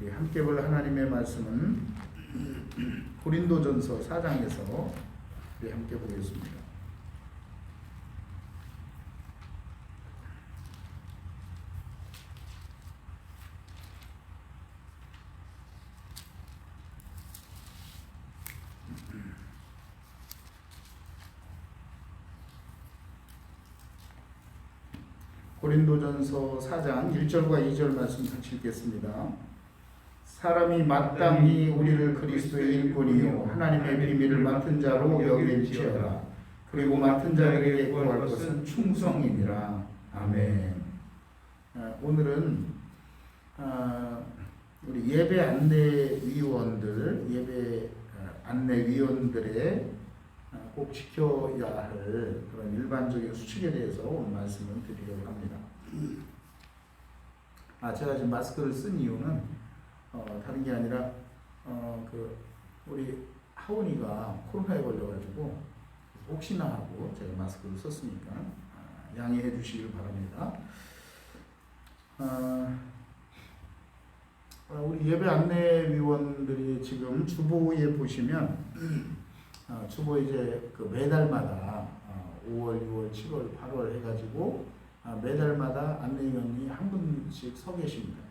우리 함께 볼 하나님의 말씀은 고린도전서 4장에서 우리 함께 보겠습니다. 고린도전서 4장 1절과 2절 말씀 같이 읽겠습니다. 사람이 마땅히 우리를 그리스도의 일꾼이요 하나님의 비밀을 맡은 자로 여길지어다. 그리고 맡은 자들에게 구할 것은 충성이니라. 아멘. 오늘은 우리 예배 안내위원들, 예배 안내위원들의 꼭 지켜야 할 그런 일반적인 수칙에 대해서 오늘 말씀을 드리려고 합니다. 제가 지금 마스크를 쓴 이유는 다른 게 아니라 우리 하원이가 코로나에 걸려가지고 혹시나 하고 제가 마스크를 썼으니까 양해해 주시길 바랍니다. 우리 예배 안내위원들이 지금 주보에 보시면 주보 이제 매달마다 5월, 6월, 7월, 8월 해가지고 매달마다 안내위원이 한 분씩 서 계십니다.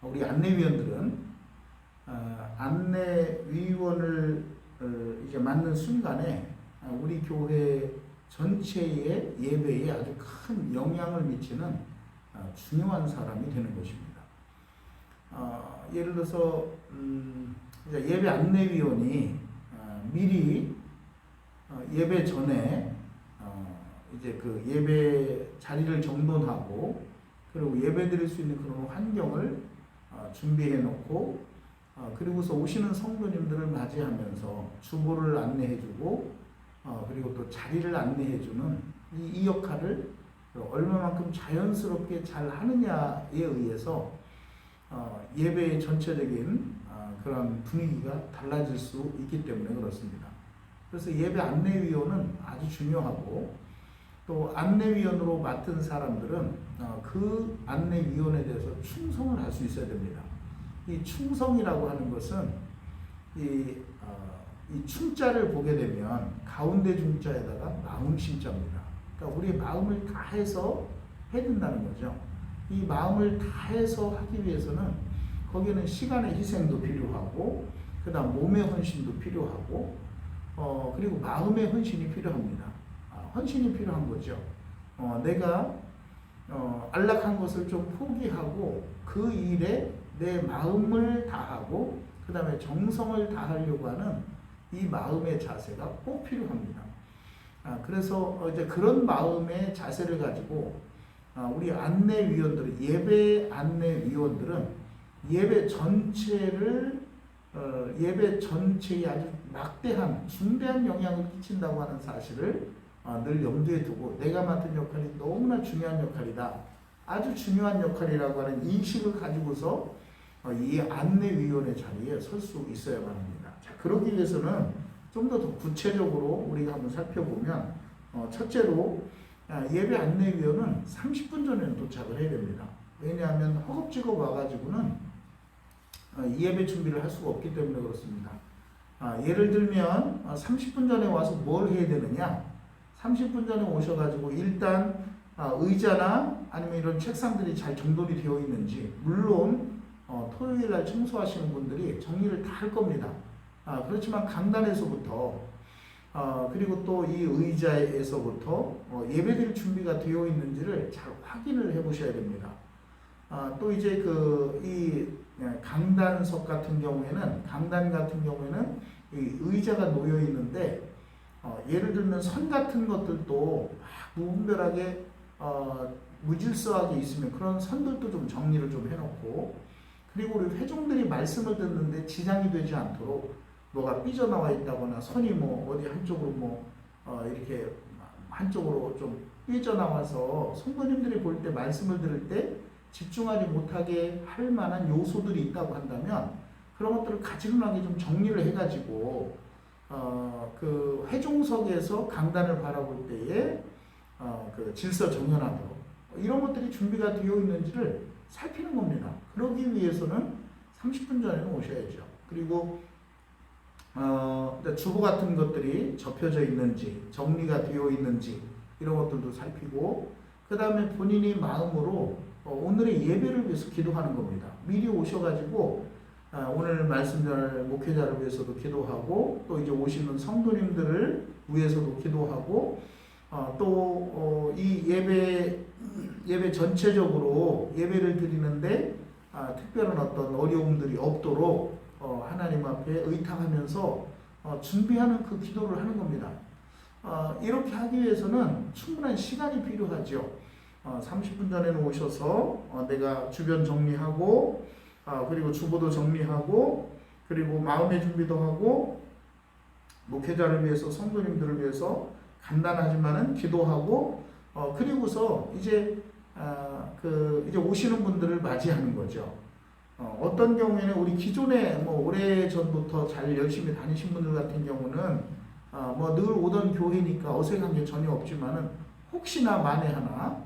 우리 안내위원들은 안내위원을 이제 맡는 순간에 우리 교회 전체의 예배에 아주 큰 영향을 미치는 중요한 사람이 되는 것입니다. 예를 들어서 예배 안내위원이 미리 예배 전에 이제 그 예배 자리를 정돈하고 그리고 예배 드릴 수 있는 그런 환경을 준비해 놓고 그리고서 오시는 성도님들을 맞이하면서 주보를 안내해 주고 그리고 또 자리를 안내해 주는 이 역할을 얼마만큼 자연스럽게 잘 하느냐에 의해서 예배의 전체적인 그런 분위기가 달라질 수 있기 때문에 그렇습니다. 그래서 예배 안내위원은 아주 중요하고 또 안내위원으로 맡은 사람들은 그 안내위원에 대해서 충성을 할 수 있어야 됩니다. 이 충성이라고 하는 것은 이 충자를 보게 되면 가운데 중자에다가 마음 심자입니다. 그러니까 우리의 마음을 다해서 해야 된다는 거죠. 이 마음을 다해서 하기 위해서는 거기에는 시간의 희생도 필요하고 그 다음 몸의 헌신도 필요하고 그리고 마음의 헌신이 필요합니다. 헌신이 필요한 거죠. 내가 안락한 것을 좀 포기하고 그 일에 내 마음을 다하고 그 다음에 정성을 다하려고 하는 이 마음의 자세가 꼭 필요합니다. 그래서 이제 그런 마음의 자세를 가지고 우리 안내위원들은 예배 안내위원들은 예배 전체에 아주 막대한 중대한 영향을 끼친다고 하는 사실을 늘 염두에 두고 내가 맡은 역할이 너무나 중요한 역할이다. 아주 중요한 역할이라고 하는 인식을 가지고서 이 안내위원회 자리에 설 수 있어야만 합니다. 자, 그러기 위해서는 좀 더 구체적으로 우리가 한번 살펴보면 첫째로 예배 안내위원은 30분 전에는 도착을 해야 됩니다. 왜냐하면 허겁지겁 와가지고는 예배 준비를 할 수가 없기 때문에 그렇습니다. 예를 들면 30분 전에 와서 뭘 해야 되느냐? 30분 전에 오셔가지고 일단 의자나 아니면 이런 책상들이 잘 정돈이 되어 있는지, 물론 토요일 날 청소하시는 분들이 정리를 다 할 겁니다. 그렇지만 강단에서부터 그리고 또 이 의자에서부터 예배드릴 준비가 되어 있는지를 잘 확인을 해 보셔야 됩니다. 또 이제 이 강단 같은 경우에는 이 의자가 놓여 있는데 예를 들면 선 같은 것들도 막 무분별하게 무질서하게 있으면 그런 선들도 좀 정리를 좀 해놓고 그리고 우리 회중들이 말씀을 듣는데 지장이 되지 않도록 뭐가 삐져나와 있다거나 선이 어디 한쪽으로 이렇게 한쪽으로 좀 삐져나와서 성도님들이 볼 때 말씀을 들을 때 집중하지 못하게 할 만한 요소들이 있다고 한다면 그런 것들을 가지런하게 좀 정리를 해가지고 그 회중석에서 강단을 바라볼 때에 그 질서 정연하도록 이런 것들이 준비가 되어 있는지를 살피는 겁니다. 그러기 위해서는 30분 전에는 오셔야죠. 그리고 주보 같은 것들이 접혀져 있는지, 정리가 되어 있는지 이런 것들도 살피고, 그 다음에 본인이 마음으로 오늘의 예배를 위해서 기도하는 겁니다. 미리 오셔가지고 오늘 말씀 전할 목회자를 위해서도 기도하고, 또 이제 오시는 성도님들을 위해서도 기도하고, 또 이 예배 전체적으로 예배를 드리는데 특별한 어떤 어려움들이 없도록 하나님 앞에 의탁하면서 준비하는 그 기도를 하는 겁니다. 이렇게 하기 위해서는 충분한 시간이 필요하죠. 30분 전에는 오셔서 내가 주변 정리하고, 그리고 주보도 정리하고, 그리고 마음의 준비도 하고, 목회자를 위해서, 성도님들을 위해서 간단하지만은 기도하고, 그리고서 이제 이제 오시는 분들을 맞이하는 거죠. 어떤 경우에는 우리 기존에 오래 전부터 잘 열심히 다니신 분들 같은 경우는 늘 오던 교회니까 어색한 게 전혀 없지만은, 혹시나 만에 하나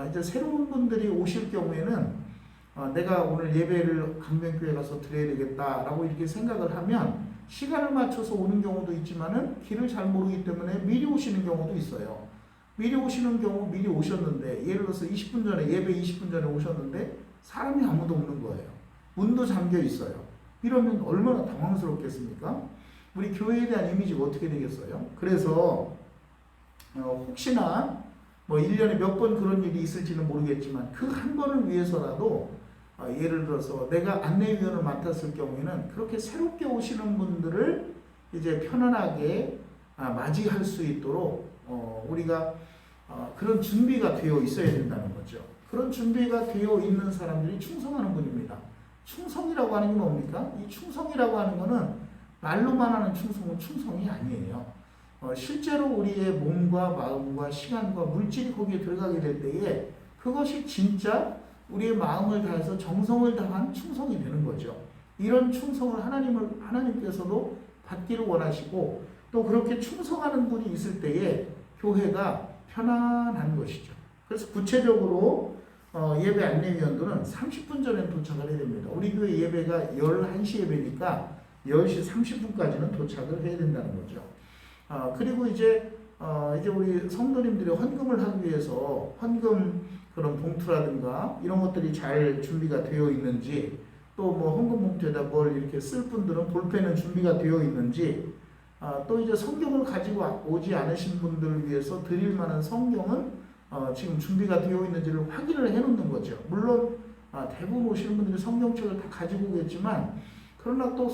이제 새로운 분들이 오실 경우에는 내가 오늘 예배를 강변교회 가서 드려야 되겠다라고 이렇게 생각을 하면 시간을 맞춰서 오는 경우도 있지만은 길을 잘 모르기 때문에 미리 오시는 경우도 있어요. 미리 오시는 경우, 미리 오셨는데 예를 들어서 20분 전에, 예배 20분 전에 오셨는데 사람이 아무도 없는 거예요. 문도 잠겨 있어요. 이러면 얼마나 당황스럽겠습니까? 우리 교회에 대한 이미지가 어떻게 되겠어요? 그래서 혹시나 1년에 몇 번 그런 일이 있을지는 모르겠지만 그 한 번을 위해서라도 예를 들어서 내가 안내위원을 맡았을 경우에는 그렇게 새롭게 오시는 분들을 이제 편안하게 맞이할 수 있도록 우리가 그런 준비가 되어 있어야 된다는 거죠. 그런 준비가 되어 있는 사람들이 충성하는 분입니다. 충성이라고 하는 게 뭡니까? 이 충성이라고 하는 거는 말로만 하는 충성은 충성이 아니에요. 실제로 우리의 몸과 마음과 시간과 물질이 거기에 들어가게 될 때에 그것이 진짜 우리의 마음을 다해서 정성을 다한 충성이 되는 거죠. 이런 충성을 하나님께서도 받기를 원하시고, 또 그렇게 충성하는 분이 있을 때에 교회가 편안한 것이죠. 그래서 구체적으로 예배 안내위원들은 30분 전에 도착을 해야 됩니다. 우리 교회 예배가 11시 예배니까 10시 30분까지는 도착을 해야 된다는 거죠. 그리고 이제 우리 성도님들이 헌금을 하기 위해서 헌금 그런 봉투라든가 이런 것들이 잘 준비가 되어 있는지, 또 헌금 봉투에다 뭘 이렇게 쓸 분들은 볼펜은 준비가 되어 있는지, 또 이제 성경을 가지고 오지 않으신 분들을 위해서 드릴 만한 성경은 지금 준비가 되어 있는지를 확인을 해 놓는 거죠. 물론 대부분 오시는 분들이 성경책을 다 가지고 오겠지만, 그러나 또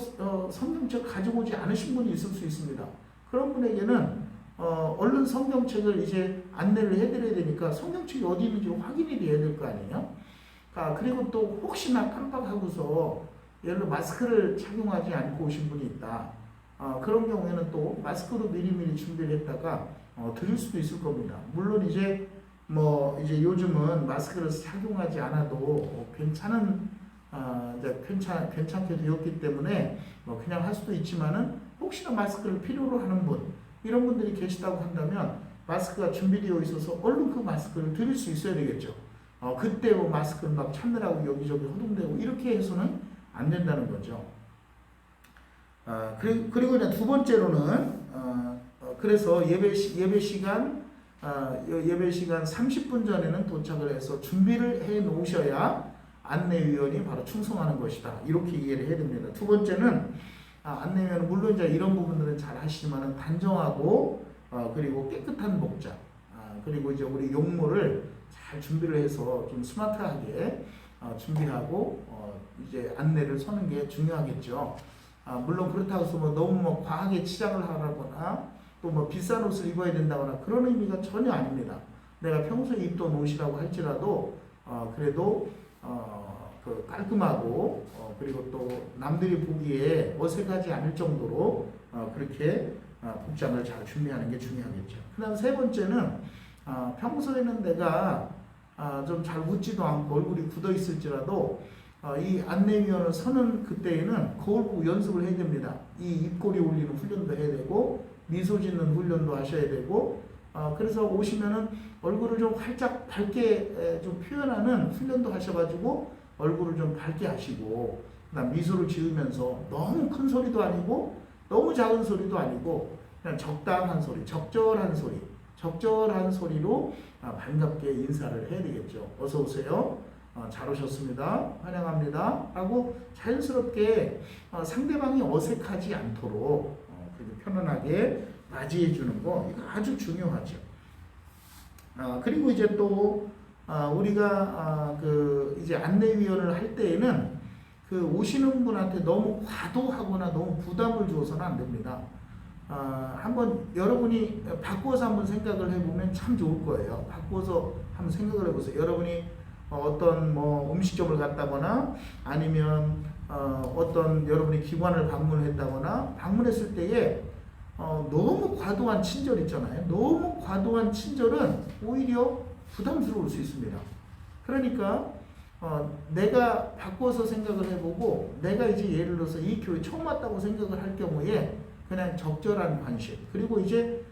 성경책 가지고 오지 않으신 분이 있을 수 있습니다. 그런 분에게는 얼른 성경책을 이제 안내를 해드려야 되니까 성경책이 어디 있는지 확인이 돼야 될 거 아니에요. 그리고 또 혹시나 깜빡하고서 예를 들어 마스크를 착용하지 않고 오신 분이 있다. 그런 경우에는 또 마스크도 미리미리 준비를 했다가 드릴 수도 있을 겁니다. 물론 이제 요즘은 마스크를 착용하지 않아도 괜찮게 되었기 때문에 그냥 할 수도 있지만은, 혹시나 마스크를 필요로 하는 분, 이런 분들이 계시다고 한다면 마스크가 준비되어 있어서 얼른 그 마스크를 드릴 수 있어야 되겠죠. 그때 마스크를 막 찾느라고 여기저기 허둥대고 이렇게 해서는 안 된다는 거죠. 그리고 이제 두 번째로는 그래서 예배 시간 30분 전에는 도착을 해서 준비를 해 놓으셔야 안내위원이 바로 충성하는 것이다. 이렇게 이해를 해야 됩니다. 두 번째는 안내위원은 물론 이제 이런 부분들은 잘 하시지만은 단정하고 그리고 깨끗한 목장, 그리고 이제 우리 용모를 잘 준비를 해서 좀 스마트하게 준비하고 이제 안내를 서는 게 중요하겠죠. 물론 그렇다고 해서 너무 과하게 치장을 하거나 또 비싼 옷을 입어야 된다거나 그런 의미가 전혀 아닙니다. 내가 평소에 입던 옷이라고 할지라도 그래도 깔끔하고 그리고 또 남들이 보기에 어색하지 않을 정도로 그렇게 복장을 잘 준비하는 게 중요하겠죠. 그 다음 세 번째는 평소에는 내가 좀 잘 웃지도 않고 얼굴이 굳어 있을지라도 이 안내위원을 서는 그때에는 거울 보고 연습을 해야 됩니다. 이 입꼬리 올리는 훈련도 해야 되고 미소 짓는 훈련도 하셔야 되고, 그래서 오시면은 얼굴을 좀 활짝 밝게 좀 표현하는 훈련도 하셔가지고 얼굴을 좀 밝게 하시고 그다음 미소를 지으면서 너무 큰 소리도 아니고 너무 작은 소리도 아니고 그냥 적당한 소리, 적절한 소리로 반갑게 인사를 해야 되겠죠. 어서 오세요. 잘 오셨습니다. 환영합니다. 하고 자연스럽게 상대방이 어색하지 않도록 그렇게 편안하게 맞이해 주는 거 이거 아주 중요하죠. 그리고 이제 또 우리가 그 이제 안내위원을 할 때에는 그 오시는 분한테 너무 과도하거나 너무 부담을 주어서는 안 됩니다. 한번 여러분이 바꾸어서 한번 생각을 해보면 참 좋을 거예요. 바꾸어서 한번 생각을 해보세요. 여러분이 어떤 뭐 음식점을 갔다거나 아니면 어떤 여러분이 기관을 방문했다거나 방문했을 때에 너무 과도한 친절 있잖아요. 너무 과도한 친절은 오히려 부담스러울 수 있습니다. 그러니까 내가 바꿔서 생각을 해보고 내가 이제 예를 들어서 이 교회 처음 왔다고 생각을 할 경우에 그냥 적절한 관심, 그리고 이제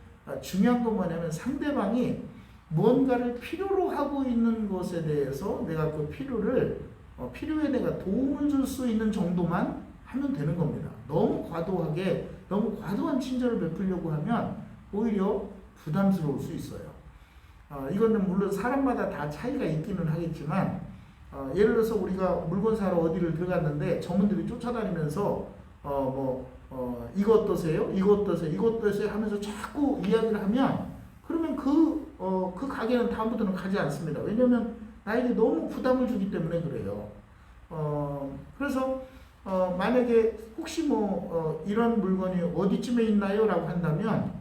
중요한 건 뭐냐면 상대방이 무언가를 필요로 하고 있는 것에 대해서 내가 그 필요에 내가 도움을 줄 수 있는 정도만 하면 되는 겁니다. 너무 과도하게 너무 과도한 친절을 베풀려고 하면 오히려 부담스러울 수 있어요. 이거는 물론 사람마다 다 차이가 있기는 하겠지만 예를 들어서 우리가 물건 사러 어디를 들어갔는데 점원들이 쫓아다니면서 이거 어떠세요? 이거 어떠세요? 이거 어떠세요? 하면서 자꾸 이야기를 하면 그러면 그 가게는 다음부터는 가지 않습니다. 왜냐하면 나에게 너무 부담을 주기 때문에 그래요. 그래서 만약에 혹시 이런 물건이 어디쯤에 있나요? 라고 한다면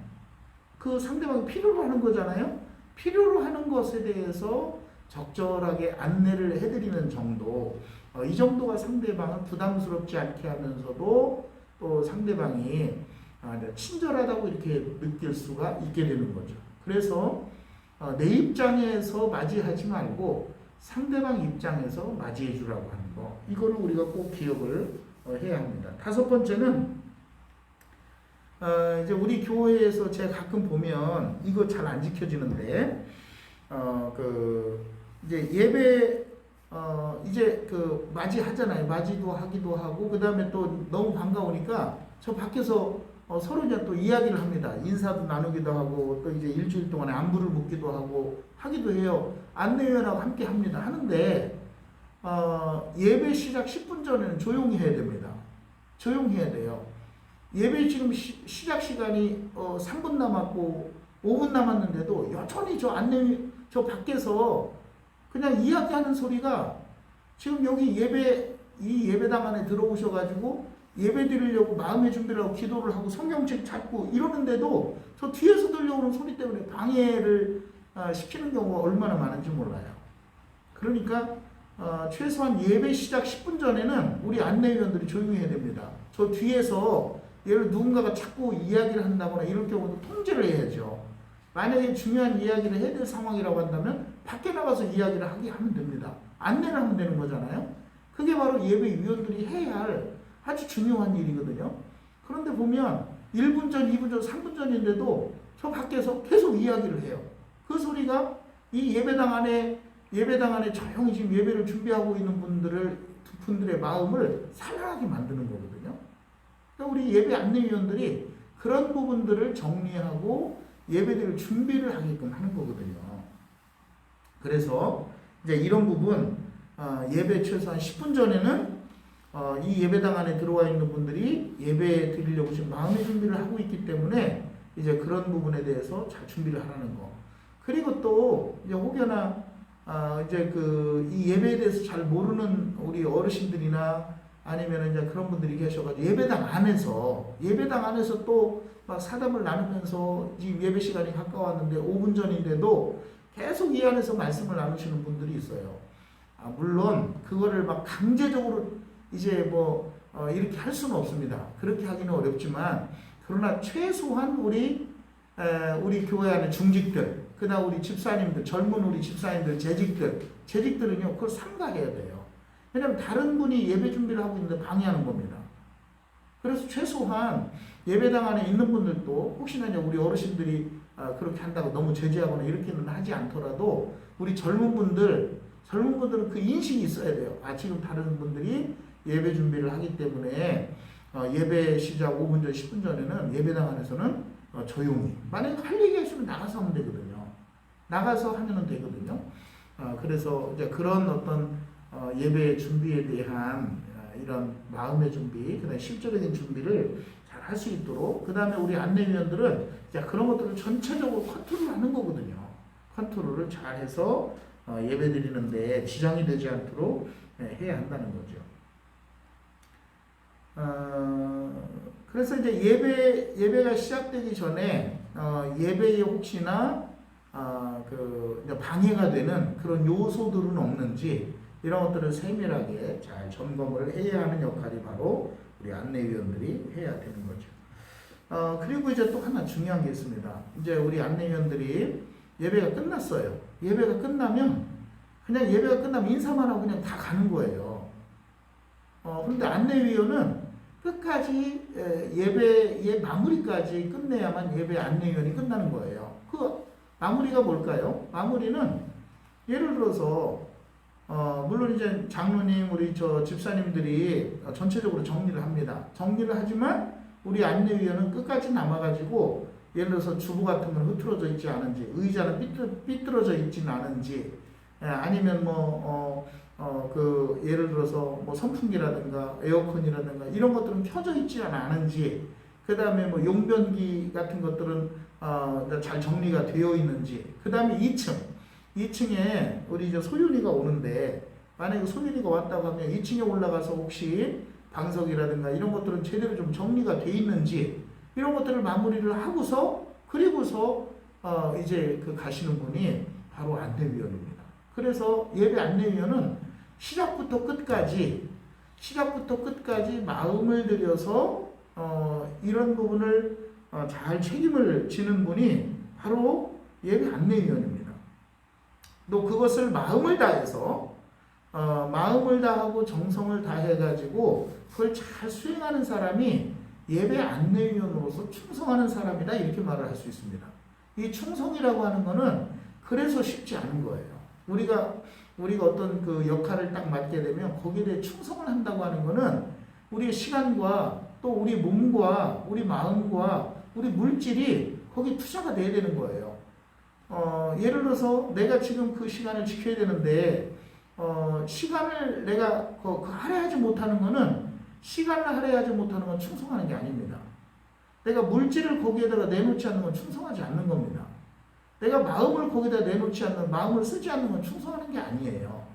그 상대방이 필요로 하는 거잖아요. 필요로 하는 것에 대해서 적절하게 안내를 해드리는 정도, 이 정도가 상대방을 부담스럽지 않게 하면서도 또 상대방이 친절하다고 이렇게 느낄 수가 있게 되는 거죠. 그래서 내 입장에서 맞이하지 말고 상대방 입장에서 맞이해 주라고 하는 거, 이거를 우리가 꼭 기억을 해야 합니다. 다섯 번째는 이제 우리 교회에서 제가 가끔 보면 이거 잘 안 지켜지는데 이제 예배 이제 맞이하잖아요. 맞이도 하기도 하고 그 다음에 또 너무 반가우니까 저 밖에서 서로 이제 또 이야기를 합니다. 인사도 나누기도 하고 또 이제 일주일 동안에 안부를 묻기도 하기도 해요. 안내위원하고 함께 합니다. 하는데 예배 시작 10분 전에는 조용히 해야 됩니다. 조용히 해야 돼요. 예배 지금 시작 시간이 3분 남았고 5분 남았는데도 여전히 저 밖에서 그냥 이야기하는 소리가 지금 여기 이 예배당 안에 들어오셔가지고 예배 드리려고 마음의 준비를 하고 기도를 하고 성경책 찾고 이러는데도 저 뒤에서 들려오는 소리 때문에 방해를 시키는 경우가 얼마나 많은지 몰라요. 그러니까 최소한 예배 시작 10분 전에는 우리 안내위원들이 조용히 해야 됩니다. 저 뒤에서 예를 누군가가 자꾸 이야기를 한다거나 이럴 경우도 통제를 해야죠. 만약에 중요한 이야기를 해야 될 상황이라고 한다면 밖에 나가서 이야기를 하면 됩니다. 안내를 하면 되는 거잖아요. 그게 바로 예배위원들이 해야 할 아주 중요한 일이거든요. 그런데 보면 1분 전, 2분 전, 3분 전인데도 저 밖에서 계속 이야기를 해요. 그 소리가 이 예배당 안에 조용히 지금 예배를 준비하고 있는 분들의 마음을 산란하게 만드는 거거든요. 그러니까 우리 예배 안내위원들이 그런 부분들을 정리하고 예배들을 준비를 하게끔 하는 거거든요. 그래서 이제 이런 부분 예배 최소한 10분 전에는 이 예배당 안에 들어와 있는 분들이 예배 드리려고 지금 마음의 준비를 하고 있기 때문에 이제 그런 부분에 대해서 잘 준비를 하라는 거. 그리고 또 이제 혹여나 이제 이 예배에 대해서 잘 모르는 우리 어르신들이나 아니면 이제 그런 분들이 계셔가지고 예배당 안에서 또 막 사담을 나누면서 지금 예배 시간이 가까웠는데 5분 전인데도 계속 이 안에서 말씀을 나누시는 분들이 있어요. 물론 그거를 막 강제적으로 이제 이렇게 할 수는 없습니다. 그렇게 하기는 어렵지만 그러나 최소한 우리 교회 안에 중직들, 그다음 우리 집사님들, 젊은 우리 집사님들, 재직들은요 그걸 삼가해야 돼요. 왜냐하면 다른 분이 예배 준비를 하고 있는데 방해하는 겁니다. 그래서 최소한 예배당 안에 있는 분들도 혹시나 이제 우리 어르신들이 그렇게 한다고 너무 제지하거나 이렇게는 하지 않더라도 우리 젊은 분들 젊은 분들은 그 인식이 있어야 돼요. 지금 다른 분들이 예배 준비를 하기 때문에 예배 시작 5분 전, 10분 전에는 예배당 안에서는 조용히. 만약에 할 얘기 있으면 나가서 하면 되거든요. 나가서 하면 되거든요. 그래서 이제 그런 어떤 예배 준비에 대한 이런 마음의 준비, 그다음에 실제적인 준비를 잘 할 수 있도록, 그 다음에 우리 안내위원들은 이제 그런 것들을 전체적으로 컨트롤하는 거거든요. 컨트롤을 잘 해서 예배 드리는데 지장이 되지 않도록 해야 한다는 거죠. 그래서 이제 예배가 시작되기 전에 예배에 혹시나 방해가 되는 그런 요소들은 없는지 이런 것들을 세밀하게 잘 점검을 해야 하는 역할이 바로 우리 안내위원들이 해야 되는 거죠. 그리고 이제 또 하나 중요한 게 있습니다. 이제 우리 안내위원들이 예배가 끝났어요. 예배가 끝나면 그냥 예배가 끝나면 인사만 하고 그냥 다 가는 거예요. 그런데 안내위원은 끝까지 예배의 마무리까지 끝내야만 예배 안내위원이 끝나는 거예요. 그 마무리가 뭘까요? 마무리는 예를 들어서 물론 이제 장로님, 우리 집사님들이 전체적으로 정리를 합니다. 정리를 하지만 우리 안내위원은 끝까지 남아가지고 예를 들어서 주보 같은 건 흐트러져 있지 않은지, 의자는 삐뚤어져 있지는 않은지, 아니면 예를 들어서 선풍기라든가 에어컨이라든가 이런 것들은 켜져 있지 않은지, 그 다음에 용변기 같은 것들은 잘 정리가 되어 있는지, 그 다음에 2층에 우리 이제 소윤이가 오는데, 만약에 소윤이가 왔다고 하면 2층에 올라가서 혹시 방석이라든가 이런 것들은 제대로 좀 정리가 돼 있는지, 이런 것들을 마무리를 하고서, 그리고서 이제 가시는 분이 바로 안내위원입니다. 그래서 예배 안내위원은 시작부터 끝까지 마음을 들여서 이런 부분을 잘 책임을 지는 분이 바로 예배 안내위원입니다. 또 그것을 마음을 다해서 마음을 다하고 정성을 다해가지고 그걸 잘 수행하는 사람이 예배 안내위원으로서 충성하는 사람이다, 이렇게 말을 할 수 있습니다. 이 충성이라고 하는 거는 그래서 쉽지 않은 거예요. 우리가 어떤 그 역할을 딱 맡게 되면 거기에 대해 충성을 한다고 하는 거는 우리의 시간과 또 우리 몸과 우리 마음과 우리 물질이 거기 투자가 돼야 되는 거예요. 예를 들어서 내가 지금 그 시간을 지켜야 되는데 시간을 내가 할애하지 못하는 거는, 시간을 할애하지 못하는 건 충성하는 게 아닙니다. 내가 물질을 거기에다가 내놓지 않는 건 충성하지 않는 겁니다. 내가 마음을 거기다 내놓지 않는, 마음을 쓰지 않는 건 충성하는 게 아니에요.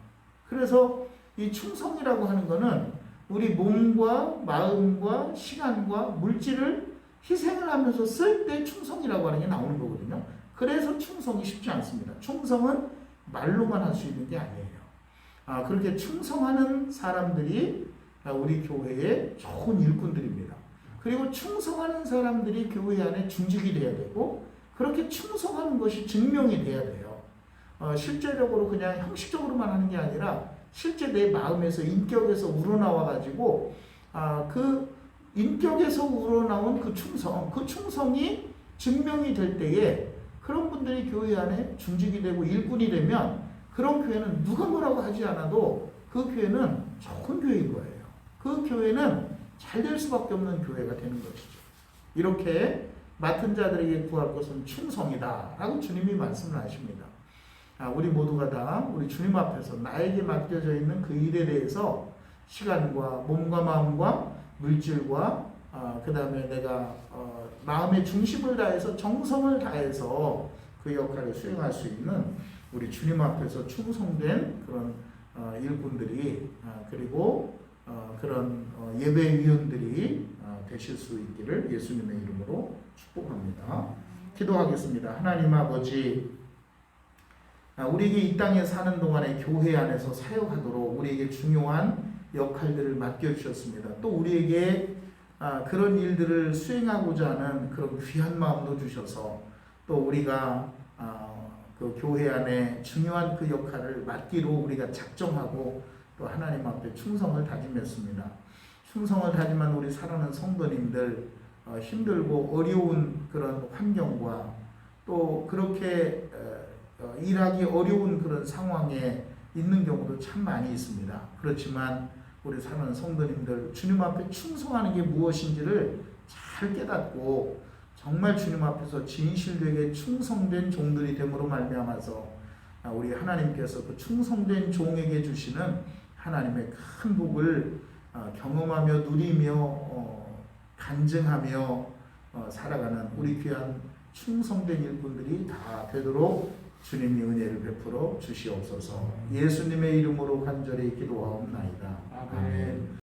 그래서 이 충성이라고 하는 거는 우리 몸과 마음과 시간과 물질을 희생을 하면서 쓸 때 충성이라고 하는 게 나오는 거거든요. 그래서 충성이 쉽지 않습니다. 충성은 말로만 할 수 있는 게 아니에요. 그렇게 충성하는 사람들이 우리 교회의 좋은 일꾼들입니다. 그리고 충성하는 사람들이 교회 안에 중직이 돼야 되고, 그렇게 충성하는 것이 증명이 돼야 돼요. 실제적으로 그냥 형식적으로만 하는 게 아니라 실제 내 마음에서, 인격에서 우러나와가지고 그 인격에서 우러나온 그 충성이 증명이 될 때에 그런 분들이 교회 안에 중직이 되고 일꾼이 되면 그런 교회는 누가 뭐라고 하지 않아도 그 교회는 좋은 교회인 거예요. 그 교회는 잘 될 수밖에 없는 교회가 되는 것이죠. 이렇게 맡은 자들에게 구할 것은 충성이다 라고 주님이 말씀을 하십니다. 우리 모두가 다 우리 주님 앞에서 나에게 맡겨져 있는 그 일에 대해서 시간과 몸과 마음과 물질과 그 다음에 내가 마음의 중심을 다해서 정성을 다해서 그 역할을 수행할 수 있는 우리 주님 앞에서 충성된 그런 일꾼들이 그리고 그런 예배위원들이 되실 수 있기를 예수님의 이름으로 축복합니다. 기도하겠습니다. 하나님 아버지, 우리에게 이 땅에 사는 동안에 교회 안에서 사역하도록 우리에게 중요한 역할들을 맡겨주셨습니다. 또 우리에게 그런 일들을 수행하고자 하는 그런 귀한 마음도 주셔서 또 우리가 그 교회 안에 중요한 그 역할을 맡기로 우리가 작정하고 또 하나님 앞에 충성을 다짐했습니다. 충성을 다짐한 우리 사랑하는 성도님들, 힘들고 어려운 그런 환경과 또 그렇게 일하기 어려운 그런 상황에 있는 경우도 참 많이 있습니다. 그렇지만 우리 사랑하는 성도님들, 주님 앞에 충성하는 게 무엇인지를 잘 깨닫고 정말 주님 앞에서 진실되게 충성된 종들이 됨으로 말미암아서 우리 하나님께서 그 충성된 종에게 주시는 하나님의 큰 복을 경험하며 누리며 간증하며 살아가는 우리 귀한 충성된 일꾼들이 다 되도록 주님이 은혜를 베풀어 주시옵소서. 예수님의 이름으로 간절히 기도하옵나이다. 아멘.